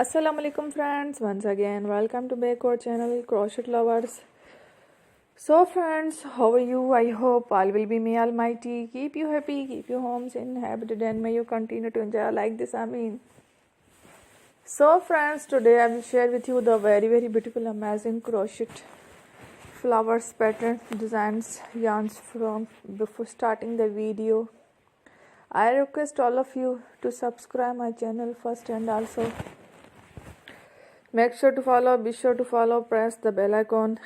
Assalamu alaikum friends, once again welcome to back our channel Crochet Lovers. So friends, how are you? I hope all will be may almighty keep you happy, keep you homes inhabited, and may you continue to enjoy like this. So friends, today I will share with you the very beautiful amazing crochet flowers pattern designs yarns. From before starting the video, I request all of you to subscribe my channel first, and also make sure to follow, be sure to follow, press the bell icon.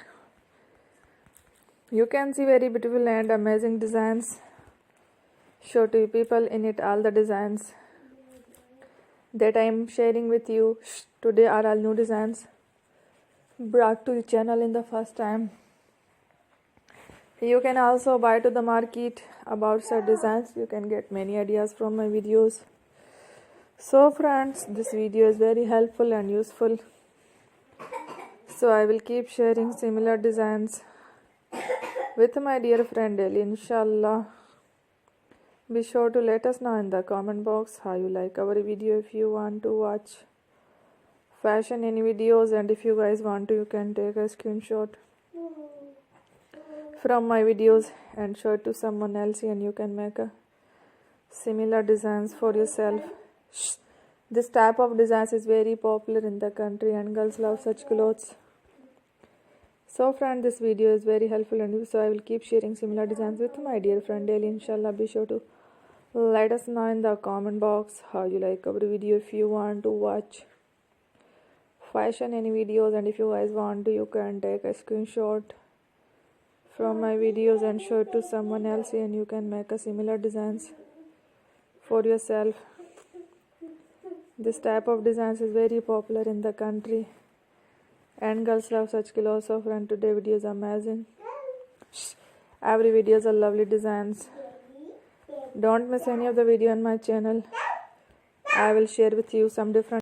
You can see very beautiful and amazing designs. Show to you people in it all the designs that I am sharing with you today are all new designs brought to the channel in the first time. You can also buy to the market about such designs. You can get many ideas from my videos. So friends, this video is very helpful and useful. So I will keep sharing similar designs with my dear friend daily, inshallah. Be sure to let us know in the comment box how you like our video. If you want to watch fashion any videos, and if you guys want to, you can take a screenshot from my videos and show it to someone else, and you can make a similar designs for yourself. This type of designs is very popular in the country and girls love such clothes. So friend, this video is very helpful and so I will keep sharing similar designs with my dear friend daily, inshallah. Be sure to let us know in the comment box how you like our video. If you want to watch fashion any videos, and if you guys want to, you can take a screenshot from my videos and show it to someone else, and you can make a similar designs for yourself. This type of designs is very popular in the country and girls love such clothes. So friend, today video is amazing. Every videos are lovely designs. Don't miss any of the video on my channel. I will share with you some different